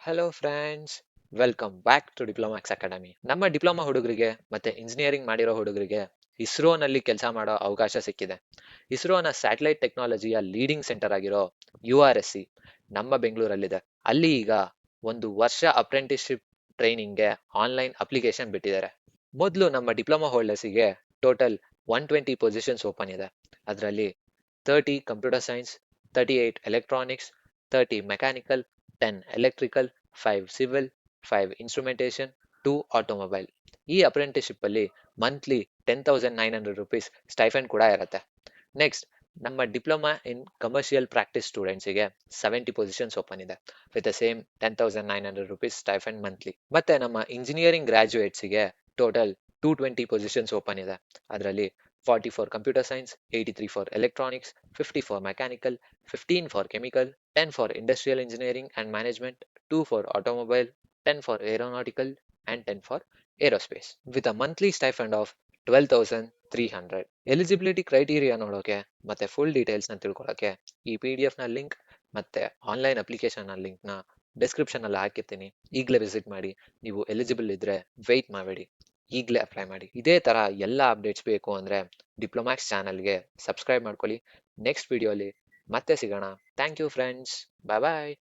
Hello friends, welcome back to Diplomax academy. ನಮ್ಮ diploma ಹುಡುಗರಿಗೆ ಮತ್ತೆ ಇಂಜಿನಿಯರಿಂಗ್ ಮಾಡಿರೋ ಹುಡುಗರಿಗೆ ಇಸ್ರೋನಲ್ಲಿ ಕೆಲಸ ಮಾಡೋ ಅವಕಾಶ ಸಿಕ್ಕಿದೆ. ಇಸ್ರೋನ ಸ್ಯಾಟಲೈಟ್ ಟೆಕ್ನಾಲಜಿಯ ಲೀಡಿಂಗ್ ಸೆಂಟರ್ ಆಗಿರೋ URSC ನಮ್ಮ ಬೆಂಗಳೂರಲ್ಲಿದೆ. ಅಲ್ಲಿ ಈಗ 1 ವರ್ಷ ಅಪ್ರೆಂಟಿಸ್ಶಿಪ್ ಟ್ರೈನಿಂಗ್ಗೆ ಆನ್ಲೈನ್ ಅಪ್ಲಿಕೇಶನ್ ಬಿಟ್ಟಿದ್ದಾರೆ. ಮೊದಲು ನಮ್ಮ ಡಿಪ್ಲೊಮಾ ಹೋಲ್ಡರ್ಸಿಗೆ ಟೋಟಲ್ 120 ಪೊಸಿಷನ್ಸ್ ಓಪನ್ ಇದೆ. ಅದರಲ್ಲಿ 30 computer science, 38 electronics, 30 mechanical, 10 electrical, 5 civil, 5 instrumentation, 2 automobile. ಈ ಅಪ್ರೆಂಟಿಸ್ಶಿಪ್ ಅಲ್ಲಿ ಮಂತ್ಲಿ 10,900 ರುಪೀಸ್ ಸ್ಟೈಫಂಡ್ ಕೂಡ ಇರುತ್ತೆ. ನೆಕ್ಸ್ಟ್, ನಮ್ಮ ಡಿಪ್ಲೊಮಾ ಇನ್ ಕಮರ್ಷಿಯಲ್ ಪ್ರಾಕ್ಟೀಸ್ ಸ್ಟೂಡೆಂಟ್ಸಿಗೆ 70 ಪೊಸಿಷನ್ಸ್ ಓಪನ್ ಇದೆ with the same 10,900 rupees stipend monthly. ಮತ್ತೆ ನಮ್ಮ ಇಂಜಿನಿಯರಿಂಗ್ ಗ್ರಾಜುಯೇಟ್ಸ್ಗೆ ಟೋಟಲ್ 220 ಪೊಸಿಷನ್ಸ್ ಓಪನ್ ಇದೆ. ಅದರಲ್ಲಿ 40 for computer science, 83 for electronics, 50 for mechanical, 15 for chemical, 10 for industrial engineering and management, 2 for automobile, 10 for aeronautical, and 10 for aerospace, with a monthly stipend of 12,300. Eligibility criteria ನೋಡೋಕೆ ಮತ್ತೆ full ಡೀಟೇಲ್ಸ್ನ ತಿಳ್ಕೊಳ್ಳೋಕೆ ಈ PDF ನ link ಮತ್ತೆ online ಅಪ್ಲಿಕೇಶನ್ನ ಲಿಂಕ್ನ ಡಿಸ್ಕ್ರಿಪ್ಷನಲ್ಲಿ ಹಾಕಿರ್ತೀನಿ. ಈಗಲೇ ವಿಸಿಟ್ ಮಾಡಿ. ನೀವು ಎಲಿಜಿಬಲ್ ಇದ್ರೆ ವೆಯ್ಟ್ ಮಾಡಬೇಡಿ, ಈಗಲೇ ಅಪ್ಲೈ ಮಾಡಿ. ಇದೇ ಥರ ಎಲ್ಲ ಅಪ್ಡೇಟ್ಸ್ ಬೇಕು ಅಂದರೆ ಡಿಪ್ಲೊಮ್ಯಾಕ್ಸ್ ಚಾನಲ್ಗೆ ಸಬ್ಸ್ಕ್ರೈಬ್ ಮಾಡ್ಕೊಳ್ಳಿ. ನೆಕ್ಸ್ಟ್ ವಿಡಿಯೋಲಿ ಮತ್ತೆ ಸಿಗೋಣ. Thank you friends. Bye bye.